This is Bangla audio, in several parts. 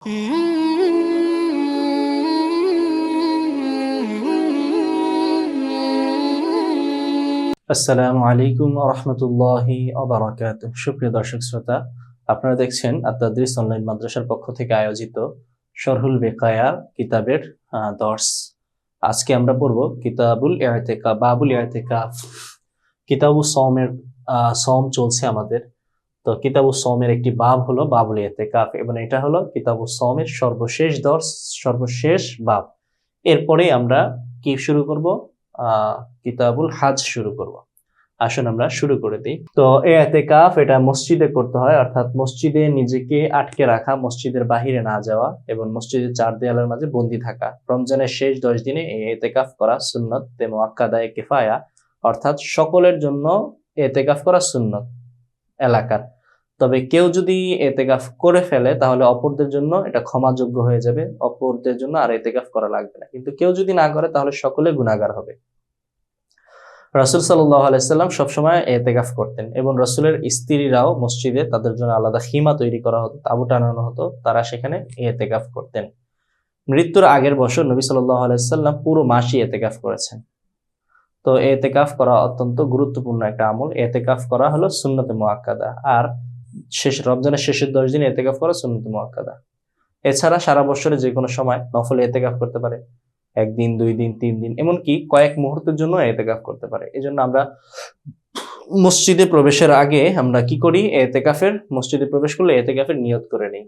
আসসালামু আলাইকুম ওয়া রাহমাতুল্লাহি ওয়া বারাকাতুহু। সুপ্রিয় দর্শক শ্রোতা, আপনারা দেখছেন আত-তাদরিস অনলাইন মাদ্রাসার পক্ষ থেকে আয়োজিত শরহুল বেকায়া কিতাবের দর্স। আজকে আমরা পড়ব কিতাবুল ইতিকাফ, বাবুল ইতিকাফ। কিতাবুস সাওমের সাওম চলছে আমাদের। তো কিতাবুস সাওমের একটি বাব হলো বাবুল ইতিকাফ, এবং এটা হলো কিতাবুস সাওমের সর্বশেষ দর্স, সর্বশেষ বাব। এরপরে আমরা কি শুরু করব? কিতাবুল হাজ শুরু করব। আসুন আমরা শুরু করে দিই। তো ইতিকাফ এটা মসজিদে করতে হয়, অর্থাৎ মসজিদে নিজেকে আটকে রাখা, মসজিদের বাহিরে না যাওয়া এবং মসজিদের চার দেয়ালের মাঝে বন্দী থাকা। রমজানের শেষ 10 দিনে এই ইতিকাফ করা সুন্নত মুআক্কাদায়ে কিফায়া, অর্থাৎ সকলের জন্য ইতিকাফ করা সুন্নত এলাকার। তবে কেউ যদি ইতিকাফ করে ফেলে তাহলে অপরদের জন্য এটা ক্ষমাযোগ্য হয়ে যাবে, অপরদের জন্য আর ইতিকাফ করা লাগবে না। কিন্তু কেউ যদি না করে তাহলে সকলে গুনাহগার হবে। রাসূল সাল্লাল্লাহু আলাইহি সাল্লাম সবসময় ইতিকাফ করতেন, এবং রাসূলের স্ত্রীরাও মসজিদে তাদের জন্য আলাদা খিমা তৈরি করা হতো, তাঁবু টানানো হতো, তারা সেখানে ইতিকাফ করতেন। মৃত্যুর আগের বছর নবী সাল্লাল্লাহু আলাইহি সাল্লাম পুরো মাসই ইতিকাফ করেছেন। তো ইতিকাফ করা অত্যন্ত গুরুত্বপূর্ণ একটা আমল। ইতিকাফ করা হলো সুন্নতে মুআক্কাদা, আর রমজানের শেষের 10 দিন ইতিকাফ করা সুন্নতে মুআক্কাদা। এছাড়া সারা বছরে যে কোনো সময় নফল ইতিকাফ করতে পারে, 1 দিন, 2 দিন, 3 দিন, এমনকি কয়েক মুহূর্তের জন্য ইতিকাফ করতে পারে। এজন্য আমরা মসজিদে প্রবেশের আগে আমরা কি করি? মসজিদে প্রবেশ করলে ইতিকাফের নিয়ত করে নেই।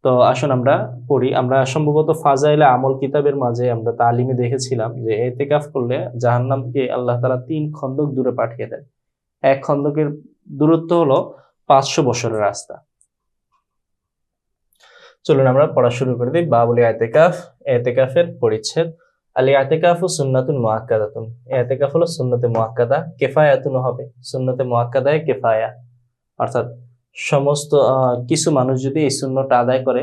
তো আসুন আমরা পড়ি। আমরা সম্ভবত ফাজাইলে আমল কিতাবের মাঝে আমরা তালিমে দেখেছিলাম যে ইতিকাফ করলে জাহান্নামকে আল্লাহ তাআলা 3 খন্দক দূরে পাঠিয়ে দেন। এক খন্দকের দূরত্ব হলো 500 বছরের রাস্তা। চলুন আমরা পড়া শুরু করে দিই। বাবুল ইতিকাফ, ইতিকাফের পরিচ্ছেদ। আল ইতিকাফু সুন্নাতুন মুআক্কাদাতুন। ইতিকাফ হলো সুন্নতে মুআক্কাদা, কিফায়াতুন হবে সুন্নতে মুআক্কাদায়ে কিফায়া, অর্থাৎ সমস্ত কিছু মানুষ যদি এই সুন্নতটা আদায় করে,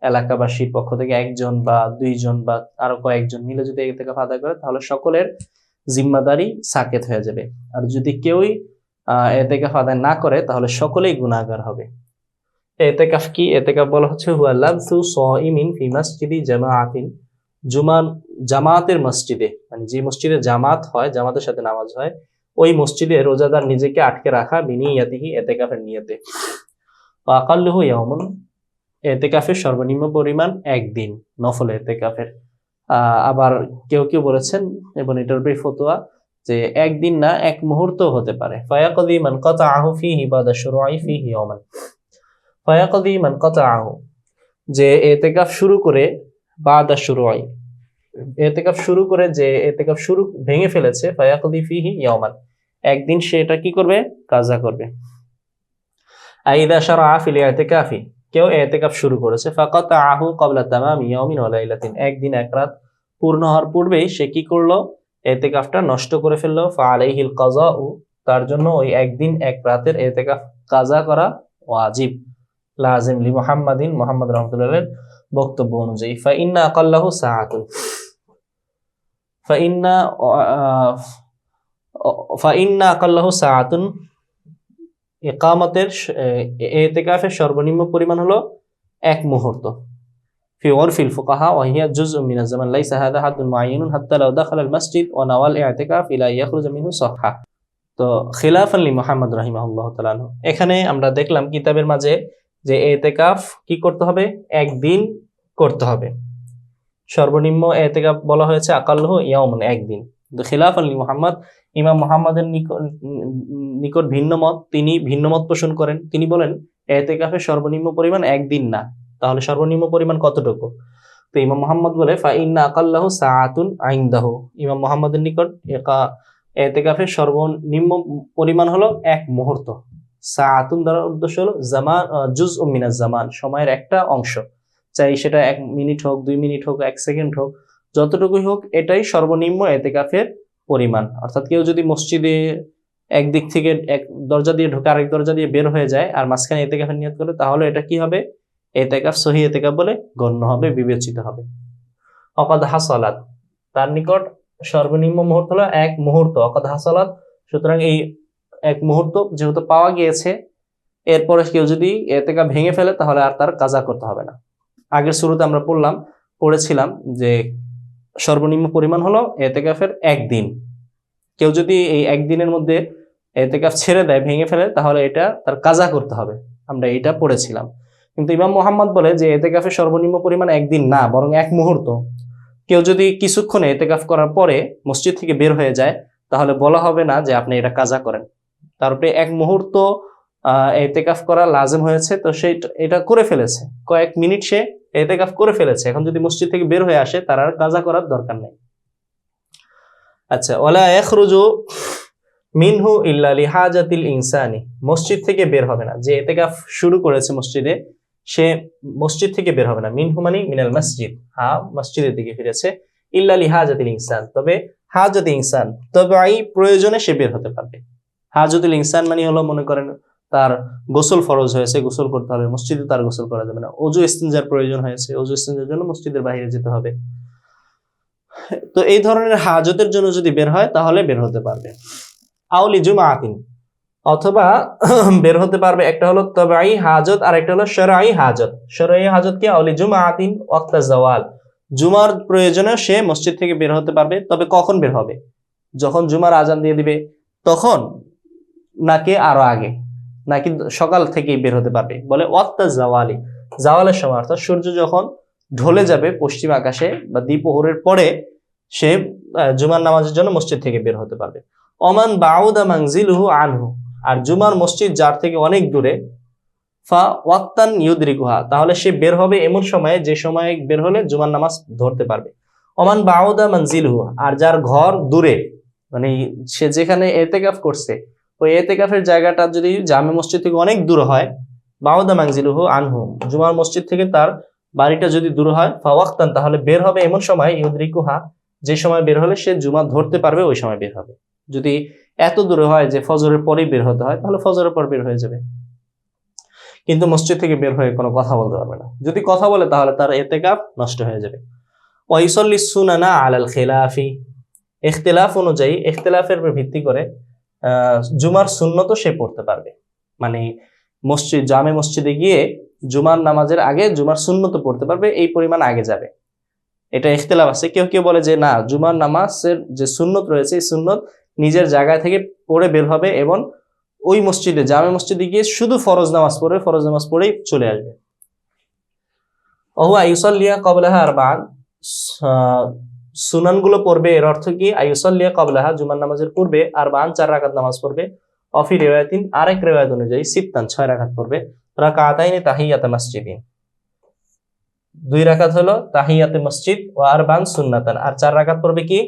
এলাকাবাসীর পক্ষ থেকে 1 জন বা 2 জন বা আরো কয়েকজন মিলে যদি ইতিকাফ আদায় করে তাহলে সকলের জিম্মাদারি সাকেত হয়ে যাবে। আর যদি কেউই ইতিকাফ আদায় না করে তাহলে সকলেই গুনাহগার হবে। ইতিকাফ কি? ইতিকাফ বলা হচ্ছে হুয়া লাবসু সাইমিন ফি মাসজিদি জামাআতিন, জামাতের মসজিদে, মানে যে মসজিদে জামাত হয়, জামাতের সাথে নামাজ হয়, ওই মসজিদে রোজাদার নিজেকে আটকে রাখা, বিনিয়াতিহি, ইতিকাফের নিয়তে। ওয়া আকাল্লুহু ইয়াওমুন, ইতিকাফের সর্বনিম্ন পরিমাণ 1 দিন নফল ইতিকাফের। আবার কেউ কেউ বলেছেন, এবং এটার উপরে ফতোয়া, যে 1 দিন না 1 মুহূর্ত হতে পারে। ফায়াকদি মান কাতাআহু ফিহি বাদা শুরুই ফিহি ইয়াওমান। ফায়াকদি মান কাতাআহু, যে ইতিকাফ শুরু করে, বাদা শুরুই, ইতিকাফ শুরু করে, যে ইতিকাফ শুরু ভেঙে ফেলেছে, ফায়াকদি ফিহি ইয়াওমান, 1 দিন সে এটা কি করবে? কাজা করবে। আইদা শারআ ফিল ইতিকাফি, কেউ ইতিকাফ শুরু করেছে, ফাকাতাআহু ক্বাবলা তামামি ইয়াওমিন ওয়া লাইলাতিন, 1 দিন 1 রাত পূর্ণ হওয়ার পূর্বেই সে কি করলো? ইতিকাফটা নষ্ট করে ফেললো। ফাআলাইহিল কাযাউ, তার জন্য ওই 1 দিন 1 রাতের ইতিকাফ কাজা করা ওয়াজিব, লাজিম লি মুহাম্মাদিন, মুহাম্মদ রাহমাতুল্লাহ বক্তব্য অনুযায়ী। ফাইন্না আকাল্লাহু সাআতুন, ফাইন্না আকাল্লাহু সাআতুন, ইকামতের ইতিকাফের সর্বনিম্ন পরিমাণ হলো 1 মুহূর্ত। ফি উরফিল ফুকাহা ওয়া হিয়া জুজউম মিনাজ জামান, লাইসা হাদা হাদুন মুআয়্যানুন হাত্তা লাউ দাখালা আল মাসজিদ ওয়া নাওয়াল ইতিকাফ ইলা ইয়াখরুজা মিনহু সাহহা। তো খিলাফান লি মুহাম্মদ রাহিমাহুল্লাহ তাআলা, এখানে আমরা দেখলাম কিতাবের মাঝে যে ইতিকাফ কি করতে হবে? 1 দিন করতে হবে। সর্বনিম্ন ইতিকাফ বলা হয়েছে আকাল্লুহু ইয়াওমুন, 1 দিন। তো খিলাফান লি মুহাম্মদ, ইমাম মুহাম্মাদের নিকট ভিন্ন মত, তিনি ভিন্ন মত পোষণ করেন। তিনি বলেন ইতিকাফের সর্বনিম্ন পরিমাণ 1 দিন না, তাহলে সর্বনিম্ন পরিমাণ কতটুকু? তো ইমাম মুহাম্মদ বলে ফাইন্না আকাল্লাহু সাআতুন আইনদাহু, ইমাম মুহাম্মাদের নিকট ইতিকাফের সর্বনিম্ন পরিমাণ হলো 1 মুহূর্ত। সাআতুন দ্বারা উদ্দেশ্য হলো জামান, জুজউম মিনাজ জামান, সময়ের একটা অংশ, চাই সেটা 1 মিনিট হোক, 2 মিনিট হোক, 1 সেকেন্ড হোক, যতটুকুই হোক, এটাই সর্বনিম্ন ইতিকাফের পরিমাণ। অর্থাৎ কেউ যদি মসজিদে এক দিক থেকে এক দরজা দিয়ে ঢোকে আরেক দরজা দিয়ে বের হয়ে যায় আর মাঝখানে ইতিকাফের নিয়ত করে, তাহলে এটা কি হবে? ইতিকাফ সহিহ ইতিকাফ বলে গণ্য হবে, বিবেচিত হবে। অকাদ হাসালাত, তার নিকট সর্বনিম্ন মুহূর্ত হলো 1 মুহূর্ত, অকাদ হাসালাত। সুতরাং এই 1 মুহূর্ত যেহেতু পাওয়া গিয়েছে, এরপরে কেউ যদি ইতিকাফ ভেঙে ফেলে তাহলে আর তার কাজা করতে হবে না। আগের শুরুতে আমরা পড়েছিলাম যে সর্বনিম্ন পরিমাণ হলো এতেকাফের একদিন। কেউ যদি এই একদিনের মধ্যে এতেকাফ ছেড়ে দেয়, ভেঙে ফেলে, তাহলে এটা তার কাজা করতে হবে। আমরা এটা পড়েছিলাম। কিন্তু ইমাম মোহাম্মদ বলে যে এতেকাফের সর্বনিম্ন পরিমাণ একদিন না, বরং এক মুহূর্ত। কেউ যদি কিছুক্ষণে এতেকাফ করার পরে মসজিদ থেকে বের হয়ে যায়, তাহলে বলা হবে না যে আপনি এটা কাজা করেন। তারপরে এক মুহূর্ত এতেকাফ করা লাজিম হয়েছে, তো সে এটা করে ফেলেছে, কয়েক মিনিট সে এতেকাফ করে ফেলেছে। এখন যদি মসজিদ থেকে বের হয়ে আসে, তার আর কাজা করার দরকার নেই। আচ্ছা, ওয়ালা ইয়াখরুজু মিনহু ইল্লা লিহাজাতিল ইনসানি, মসজিদ থেকে বের হবে না। যে ইতিকাফ শুরু করেছে মসজিদে, সে মসজিদ থেকে বের হবে না। মিনহু মানে মিনাল মসজিদ, মসজিদের দিকে ফিরেছে। ইল্লা লিহাজাতিল ইনসান, তবে হাজাতি ইনসান, তবে প্রয়োজনে সে বের হতে পারবে। হাজাতুল ইনসান মানে হলো, মনে করেন তার গোসল ফরজ হয়েছে, গোসল করতে হবে, মসজিদে তার গোসল করা যাবে না। ওযু ইস্তিনজার প্রয়োজন হয়েছে, ওযু ইস্তিনজার জন্য মসজিদের বাইরে যেতে হবে। তো এই ধরনের হাজতের জন্য যদি বের হয়, তাহলে বের হতে পারবে। আউলি জুমাআতিন, অথবা বের হতে পারবে। একটা হলো তাবাই হাজত, আর একটা হলো শরঈ হাজত। শরঈ হাজত কি? আউলি জুমাআতিন ওয়াক্তা জাওয়াল, জুমার প্রয়োজনে সে মসজিদ থেকে বের হতে পারবে। তবে কখন বের হবে? যখন জুমার আজান দিয়ে দিবে তখন, নাকি আরো আগে, নাকি সকাল থেকেই বের হতে পারবে? বলে ওয়াক্তা জাওয়ালি, জাওয়ালের সময়, অর্থাৎ সূর্য যখন ঢলে যাবে পশ্চিম আকাশে বা দ্বিপ্রহরের পরে, সে জুমার নামাজের জন্য মসজিদ থেকে বের হতে পারবে। ওমান বাউদা মানজিলুহু আনহু, আর জুমার মসজিদ যার থেকে অনেক দূরে, ফা ওয়াক্তান ইউদরিকুহা, তাহলে সে বের হবে এমন সময়ে যে সময়ে বের হলে জুমার নামাজ ধরতে পারবে। ওমান বাউদা মানজিলুহু, আর যার ঘর দূরে, মানে সে যেখানে এতেকাফ করছে ওই এতেকাফের জায়গাটা যদি জামে মসজিদ থেকে অনেক দূর হয়, বাউদা মানজিলুহু আনহু, জুমার মসজিদ থেকে তার বাড়িটা যদি দূর হয়, ফা ওয়াক্তান, তাহলে বের হবে এমন সময়, ইউদরিকুহা, যে সময় বের হলে সে জুমা ধরতে পারবে, ওই সময় বের হবে। যদি এত দূরে হয় যে ফজরের পরেই বের হতে হয়, তাহলে ফজরের পর বের হয়ে যাবে, কিন্তু মসজিদ থেকে বের হয়ে কোনো কথা বলতে পারবে না। যদি কথা বলে তাহলে তার ইতিকাফ নষ্ট হয়ে যাবে। ওয়াইসাল্লি সুনানা আলাল খিলাফি, ইখতিলাফ অনুযায়ী, ইখতিলাফের উপর ভিত্তি করে জুমার সুন্নত সে পড়তে পারবে। মানে মসজিদ, জামে মসজিদে গিয়ে জুমার নামাজের আগে জুমার সুন্নত পড়তে পারবে, এই পরিমাণ আগে যাবে। এটা ইখতিলাফ আছে। কেউ কেউ বলে যে না, জুমার নামাজের যে সুন্নত রয়েছে, এই সুন্নত নিজের জায়গা থেকে পড়ে বের হবে এবং ওই মসজিদে, জামে মসজিদে গিয়ে শুধু ফরজ নামাজ পড়বে, ফরজ নামাজ পড়েই চলে আসবে। ওহুয়া ইউসাল্লিয়া ক্বাবলাহা আরবাআন, সুনানগুলো পড়বে, এর অর্থ কি? আইউসাল্লিয়া ক্বাবলাহা, জুমার নামাজের পূর্বে, আরবাআন 4 রাকাত নামাজ পড়বে। অফি রিওয়ায়াতিন, আরেক রিওয়ায়াত অনুযায়ী, সিত্তান 6 রাকাত পড়বে। রাকাতাইনি তাহিয়াতে মসজিদিন, 2 রাকাত হলো তাহিয়াতে মসজিদ, ও আরবাআন সুন্নাতান, আর 4 রাকাত পড়বে কি?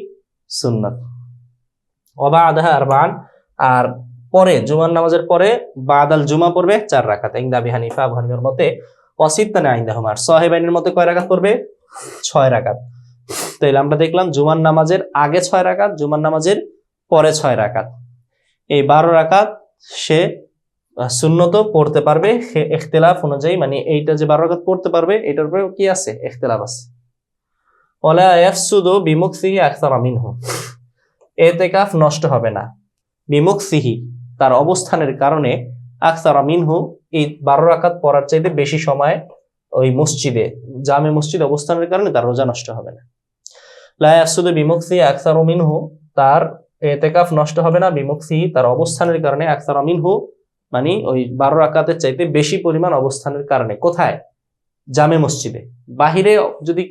সুন্নাত। ওয়া বাদাহা আরবাআন, আর পরে জুমার নামাজের পরে বাদাল জুমা পড়বে 4 রাকাত, ইনদা আবি হানিফা, আবু হানিফার মতে। ওয়াসিত্তান ইনদাহুম, আর সাহেবাইনের মতে কয় রাকাত পড়বে? 6 রাকাত। তাইলে আমরা দেখলাম জুমার নামাজের আগে 6 রাকাত, জুমার নামাজের পরে 6 রাকাত, এই 12 রাকাত সে সুন্নত পড়তে পারবে ইখতিলাফ অনুযায়ী। মানে এইটা যে 12 রাকাত পড়তে পারবে, এটার উপরে কি আছে? ইখতিলাফ আছে। ওয়ালা ইয়াফসুদু বিমুকসিহি আকসারা মিনহু, ইতিকাফ নষ্ট হবে না, বিমুকসিহি, তার অবস্থানের কারণে, আকসারা মিনহু, এই 12 রাকাত পড়ার চাইতে বেশি সময় ওই মসজিদে, জামে মসজিদ অবস্থানের কারণে তার রোজা নষ্ট হবে না। লা ইয়াফসুদু বিমুকসিহি আকসারু মিনহু, তার ইতিকাফ নষ্ট হবে না, বিমুকসিহি, তার অবস্থানের কারণে, আকসারা মিনহু মানে ওই 12 রাকাতের চাইতে বেশি পরিমাণ অবস্থানের কারণে। কোথায়? জামে মসজিদে। বাহিরে যদি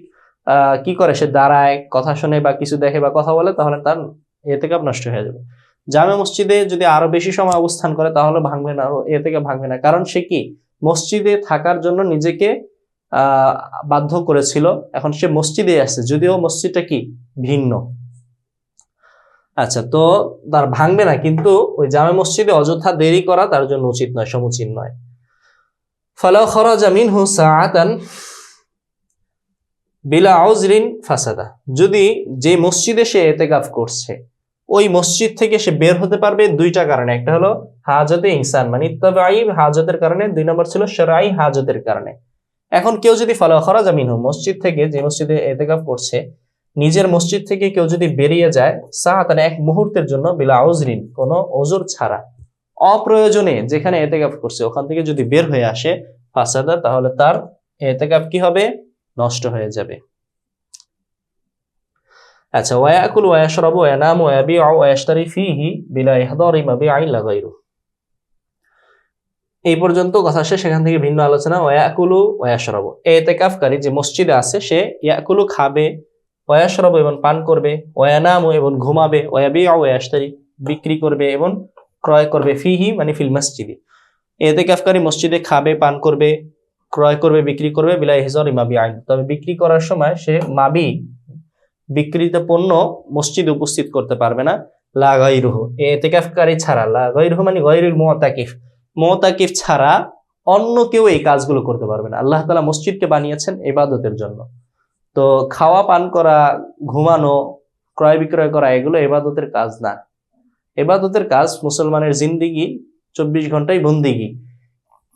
কি করে, সে দাঁড়ায়, কথা শুনে বা কিছু দেখে বা কথা বলে, তাহলে তার ইতিকাফ নষ্ট হয়ে যাবে। জামে মসজিদে যদি আরো বেশি সময় অবস্থান করে, তাহলে ভাঙবে না, ইতিকাফ ভাঙবে না। কারণ সে কি? মসজিদে থাকার জন্য নিজেকে বাধ্য করেছিল, এখন সে মসজিদে আসছে, যদিও মসজিদটা কি? ভিন্ন। আচ্ছা, তো তার ভাঙবে না, কিন্তু ওই জামে মসজিদে অযথা দেরি করা তার জন্য উচিত নয়, সমুচিত নয়। ফালাউ খারাজা মিনহু সাআতান বিলা উযরিন ফাসাদা, যদি যে মসজিদে সে ইতিকাফ করছে ওই মসজিদ থেকে সে বের হতে পারবে 2টা কারণে। একটা হলো হাজতে ইনসান, মানে তাবাই হাজতের কারণে, 2 নম্বর ছিল শরঈ হাজতের কারণে। এখন কেউ যদি ফালাউ খারাজা মিনহু, মসজিদ থেকে, যে মসজিদে ইতিকাফ করছে, নিজের মসজিদ থেকে কেউ যদি বেরিয়ে যায়, সাআতান, এক মুহূর্তের জন্য, বিলা উযরিন, কোনো ওযর ছাড়া, অপ্রয়োজনে যেখানে ইতিকাফ করছে ওখান থেকে যদি বের হয়ে আসে, ফাসাদা, তাহলে তার ইতিকাফ কি হবে? নষ্ট হয়ে যাবে। আচ্ছা, ওয়ায়াকুল ওয়ায়াশরাবু ওয়ায়ানামু ওয়ায়াবিউ ওয়ায়াশতারি ফীহি বিলা ইহদারি মাবিআইন লা গায়রু। এই পর্যন্ত কথা শেষ। সেখান থেকে ভিন্ন আলোচনা। ওয়ায়াকুলু ওয়ায়াশরাবু, ইতিকাফকারী যে মসজিদে আছে সে ইয়াকুলু খাবে, ওয়ায়াশরাবু এবং পান করবে, ওয়ায়ানামু এবং ঘুমাবে, ওয়ায়াবিউ ওয়ায়াশতারি বিক্রি করবে এবং ক্রয় করবে, ফিহি মানে ফিল মসজিদি, ইতিকাফকারী মসজিদে খাবে, পান করবে, ক্রয় করবে, বিক্রি করবে, বিলা ইহদারি মাবিআইন, তবে বিক্রি করার সময় সে মাবি বিক্রিত পণ্য মসজিদে উপস্থিত করতে পারবে না, লা গায়রুহু, ইতিকাফকারী ছাড়া। লা গায়রুহু মানে গায়রুল মুতাকিফ, মুতাকিফ ছাড়া অন্য কেউ এই কাজগুলো করতে পারবে না। আল্লাহ তাআলা মসজিদকে বানিয়েছেন ইবাদতের জন্য। তো খাওয়া, পান করা, ঘুমানো, ক্রয় বিক্রয় করা এগুলো ইবাদতের কাজ না। ইবাদতের কাজ মুসলমানের জিন্দেগি 24 ঘন্টাই বন্দেগি,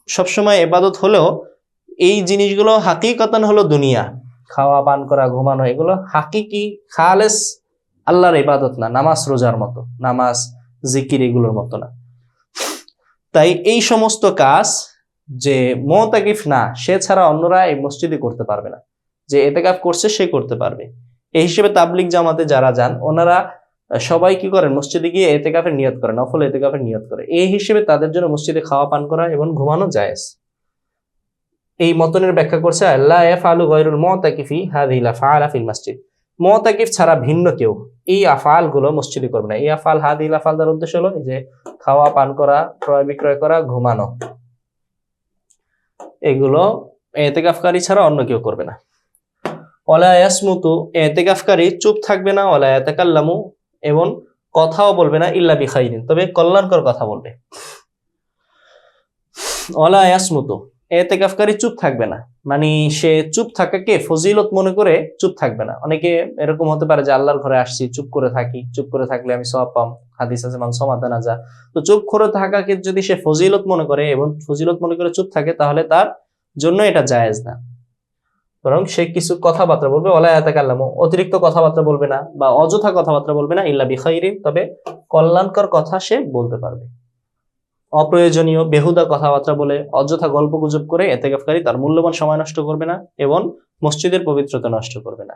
সবসময় ইবাদত হলেও এই জিনিসগুলো হাকিকতান হলো দুনিয়া। খাওয়া, পান করা, ঘুমানো এগুলো হাকিকি খালেস আল্লাহর ইবাদত না, নামাজ রোজার মতো, নামাজ জিকির এগুলোর মতো না। তাই এই সমস্ত কাজ যে মুতাকিফ না সে ছাড়া অন্যরা এই মসজিদে করতে পারবে না। যে ইতিকাফ করছে সে করতে পারবে। এই হিসেবে তাবলিগ জামাতে যারা যান ওনারা সবাই কি করেন, মসজিদে গিয়ে ইতিকাফের নিয়ত করেন, নফল ইতিকাফের নিয়ত করে। এই হিসেবে তাদের জন্য মসজিদে খাওয়া, পান করা এবং ঘুমানো জায়েজ। এই মতনের ব্যাখ্যা করছে আল্লাহ ইয়াফআলু গায়রুল মুতাকিফি হাযিহিল আফআলা ফিল মসজিদ, মুতাকিফ ছাড়া ভিন্ন কেউ এই আফআল গুলো মসজিদে করবে না। এই আফআল, হাযিহিল আফআল দ্বারা উদ্দেশ্য হলো এই যে খাওয়া, পান করা, ক্রয় বিক্রয় করা, ঘুমানো, এগুলো ইতিকাফকারী ছাড়া অন্য কেউ করবে না। ওয়ালা ইয়াসমুতু, ইতিকাফকারী চুপ থাকবে না, ওয়ালা ইয়াতাকাল্লামু এবং কথাও বলবে না, ইল্লা বিখাইরিন তবে কল্যাণকর কথা বলবে। ওয়ালা ইয়াসমুতু, ইতিকাফকারী চুপ থাকবে না, মানে সে চুপ থাকাকে ফজিলত মনে করে চুপ থাকবে না। অনেকে এরকম হতে পারে যে আল্লাহর ঘরে আসছি, চুপ করে থাকি, চুপ করে থাকলে আমি সওয়াব পাম, হাদিস আছে মান সামাতা নাজা। তো চুপ করে থাকাকে যদি সে ফজিলত মনে করে এবং ফজিলত মনে করে চুপ থাকে তাহলে তার জন্য এটা জায়েজ না, বরং সে কিছু কথাবার্তা বলবে। ওয়ালা ইয়াতাকাল্লামু, অতিরিক্ত কথাবার্তা বলবে না বা অযথা কথাবার্তা বলবে না, ইল্লা বিখাইরিন তবে কল্যাণকর কথা সে বলতে পারবে। অপ্রয়োজনীয় বেহুদা কথাবার্তা বলে অযথা গল্প গুজব করে ইতিকাফকারী তার মূল্যবান সময় নষ্ট করবে না এবং মসজিদের পবিত্রতা নষ্ট করবে না।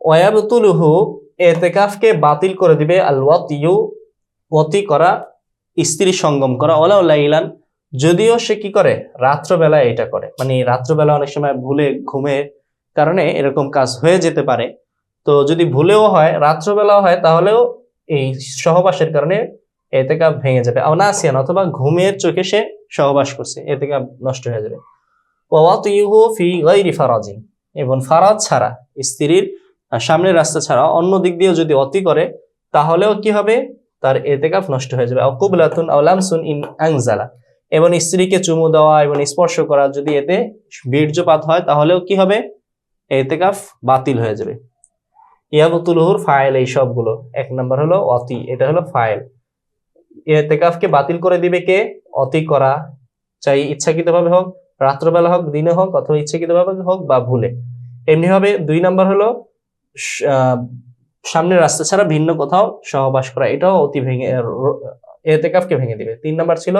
ওয়ায়াবতুলুহু, ইতিকাফকে বাতিল করে দিবে আল ওয়াতিউ, ওয়াতি করা, স্ত্রী সঙ্গম করা, ওয়ালাউ লাইলান যদিও সে কি করে রাত্রবেলা এটা করে, মানে রাত্রবেলা অনেক সময় ভুলে ঘুমের কারণে এরকম কাজ হয়ে যেতে পারে। তো যদি ভুলেও হয়, রাত্রবেলাও হয়, তাহলেও এই সহবাসের কারণে ইতিকাফ ভেঙে যাবে। নাসিয়ান অথবা ঘুমের চোখে সে সহবাস করছে, ইতিকাফ নষ্ট হয়ে যাবে। ওয়াতিউহু ফি গায়রি ফারাজিন, এবং ফারাজ ছাড়া, স্ত্রীর সামনের রাস্তা ছাড়া অন্য দিক দিয়ে যদি অতি করে তাহলেও কি হবে, তার ইতিকাফ নষ্ট হয়ে যাবে। কুবলাতুন আও লামসুন ইন আনজালা, এবং স্ত্রীকে চুমু দেওয়া এবং স্পর্শ করা যদি এতে বীর্যপাত হয় তাহলেও কি হবে, ইতিকাফ বাতিল হয়ে যাবে। ইয়াবতুলুহুর ফাইল এই সবগুলো। এক নম্বর হলো অতি, এটা হলো ফাইল। ইতিকাফকে বাতিল করে দিবে কে, অতি করা, চাই ইচ্ছাকৃতভাবে হোক, রাত্রবেলা হোক, দিনে হোক, অথবা ইচ্ছাকৃতভাবে হোক বা ভুলে। এমনি ভাবে 2 নম্বর হলো সামনের রাস্তা ছাড়া ভিন্ন কোথাও সহবাস করা, এটাও অতি ভেঙে ইতিকাফকে ভেঙে দিবে। 3 নম্বর ছিল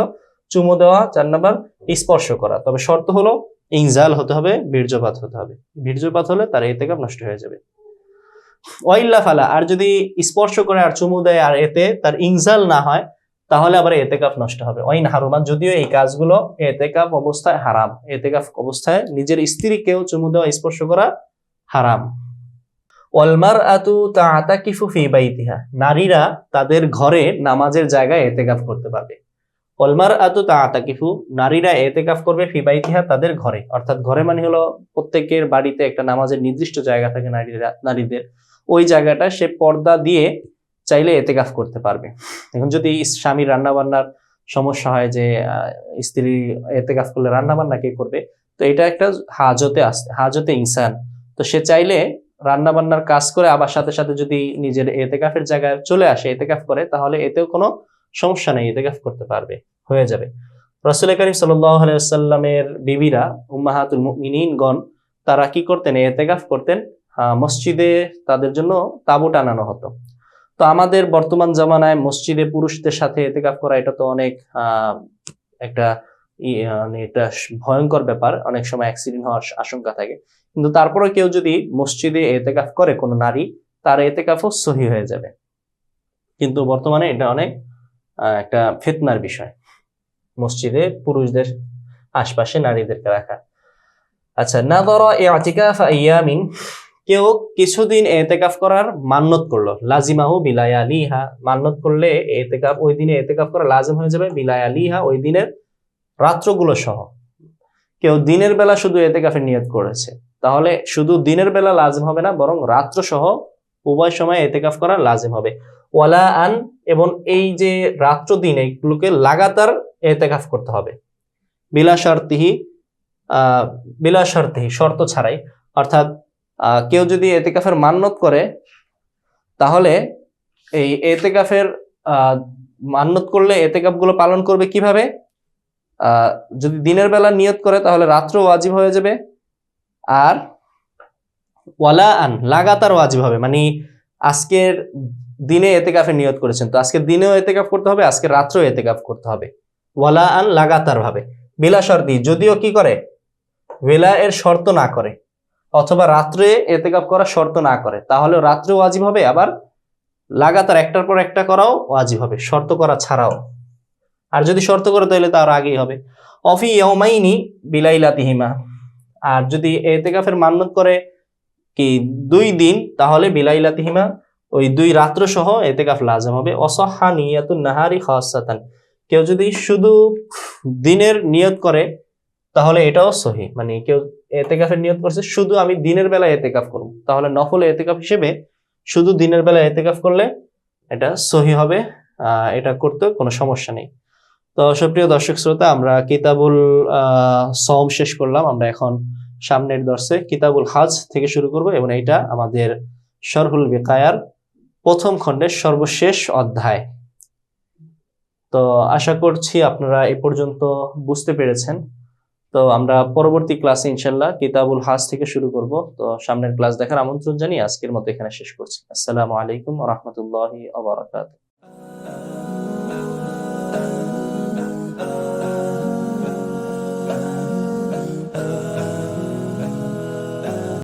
চুমু দেওয়া। 4 নম্বর স্পর্শ করা, তবে শর্ত হলো ইনজাল হতে হবে, বীর্যপাত হতে হবে। বীর্যপাত হলে তার ইতিকাফ নষ্ট হয়ে যাবে। ওয়াইল্লা ফালা, আর যদি স্পর্শ করে আর চুমু দেয় আর এতে তার ইনজাল না হয় তাহলে আবার ইতিকাফ নষ্ট হবে। ওয়াইন হারুমান, যদিও এই কাজগুলো ইতিকাফ অবস্থায় হারাম, ইতিকাফ অবস্থায় নিজের স্ত্রীকেও চুমু দেওয়া, স্পর্শ করা হারাম। ওয়াল মারআতু তা'তাকিফু ফি বাইতিহা, নারীরা তাদের ঘরে নামাজের জায়গায় ইতিকাফ করতে পারবে। ওয়াল মারআতু তা'তাকিফু, নারীরা ইতিকাফ করবে ফি বাইতিহা, তাদের ঘরে, অর্থাৎ ঘরে মানে হলো প্রত্যেকের বাড়িতে একটা নামাজের নির্দিষ্ট জায়গা থাকে নারীদের, ওই জায়গাটা সে পর্দা দিয়ে চাইলে ইতিকাফ করতে পারবে। এখন যদি স্বামীর রান্না বান্নার সমস্যা হয় যে স্ত্রী ইতিকাফ করলে রান্না বান্না কে করবে, তো এটা একটা হাজতে ইনসান, তো সে চাইলে রান্না বান্নার কাজ করে আবার সাথে সাথে যদি নিজের ইতিকাফের জায়গায় চলে আসে, ইতিকাফ করে, তাহলে এতেও কোনো সমস্যা নেই, ইতিকাফ করতে পারবে, হয়ে যাবে। রাসূল কারীম সাল্লাল্লাহু আলাইহি ওয়াসাল্লামের বিবিরা উম্মাহাতুল মুমিনিনগণ তারা কি করতেন, ইতিকাফ করতেন, মসজিদে তাদের জন্য তাঁবু টানানো হতো। তো আমাদের বর্তমান জামানায় মসজিদে পুরুষদের সাথে ইতিকাফ করা এটা তো অনেক একটা মানে এটা ভয়ঙ্কর ব্যাপার, অনেক সময় অ্যাক্সিডেন্ট হওয়ার আশঙ্কা থাকে। কিন্তু তারপরে কেউ যদি মসজিদে এতেকাফ করে, কোনো নারী, তার এতেকাফও সহি হয়ে যাবে। কিন্তু বর্তমানে এটা অনেক একটা ফিতনার বিষয়, মসজিদে পুরুষদের আশপাশে নারীদেরকে রাখা। আচ্ছা, নাযরা ইতিকাফা আইয়ামিন, কেউ কিছুদিন এতেকাফ করার মান্নত করলো, লাজিমাহু বিলায়ালিহা, মান্নত করলে এতেকাফ, ওই দিনে এতেকাফ করা লাজিম হয়ে যাবে, বিলায়ালিহা, ওই দিনের রাত্রগুলো সহ। কেউ দিনের বেলা শুধু এতেকাফের নিয়ত করেছে, তাহলে শুধু দিনের বেলা লাজিম হবে না, বরং রাত্র সহ উভয় সময় এতেকাফ করা লাজিম হবে। ওয়ালা আন, এবং এই যে রাত্র দিন, এইগুলোকে লাগাতার এতেকাফ করতে হবে, বিলা শর্তিহি, বিলা শর্তিহি, শর্ত ছাড়াই। অর্থাৎ কেউ যদি এতেকাফের মান্নত করে, তাহলে এই এতেকাফের মান্নত করলে এতেকাফ গুলো পালন করবে কিভাবে? যদি দিনের বেলা নিয়ত করে তাহলে রাত্র ওয়াজিব হয়ে যাবে, আর ওয়ালা আন, লাগাতার ওয়াজিব হবে, মানে আজকের দিনে এতেকাফের নিয়ত করেছেন, তো আজকের দিনেও এতেকাফ করতে হবে, আজকে রাত্রেও এতেকাফ করতে হবে। ওয়ালা আন, লাগাতার ভাবে, বিলা শর্তি, যদিও কি করে, ওয়ালা এর শর্ত না করে, অথবা রাত্রে এতেকাফ করার শর্ত না করে, তাহলে রাত্রে ওয়াজিব হবে, আবার লাগাতার একটার পর একটা করাও ওয়াজিব হবে, শর্ত করা ছাড়াও। আর যদি শর্ত করে তাহলে তার আগেই হবে। অফি ইয়াউমাইনি বিলাইলাতিহিমা, আর যদি এতেকাফের মান্নত করে কি 2 দিন, তাহলে বিলাইলাতিহিমা, ওই 2 রাত্র সহ এতেকাফ লাজিম হবে। অসহহা নিয়াতুন নাহারি খাসাতান, কেউ যদি শুধু দিনের নিয়ত করে তাহলে এটাও সহি, মানে কেউ এতেকাফের নিয়ত করছে শুধু আমি দিনের বেলা এতেকাফ করব, তাহলে নফল এতেকাফ হিসেবে শুধু দিনের বেলা এতেকাফ করলে এটা সহি হবে, এটা করতে কোনো সমস্যা নেই। তো সুপ্রিয় দর্শক শ্রোতা, আমরা কিতাবুল সওম শেষ করলাম, আমরা এখন সামনের দর্শে কিতাবুল হাজ থেকে শুরু করব, এবং এটা আমাদের শরহুল বিকায়ার প্রথম খণ্ডের সর্বশেষ অধ্যায়। তো আশা করছি আপনারা এ পর্যন্ত বুঝতে পেরেছেন। তো আমরা পরবর্তী ক্লাসে ইনশাল্লাহ কিতাবুল হাজ থেকে শুরু করব। তো সামনের ক্লাস দেখার আমন্ত্রণ জানিয়ে আজকের মতো এখানে শেষ করছি। আসসালামু আলাইকুম ওয়া রাহমাতুল্লাহি ওয়া বারাকাতুহু।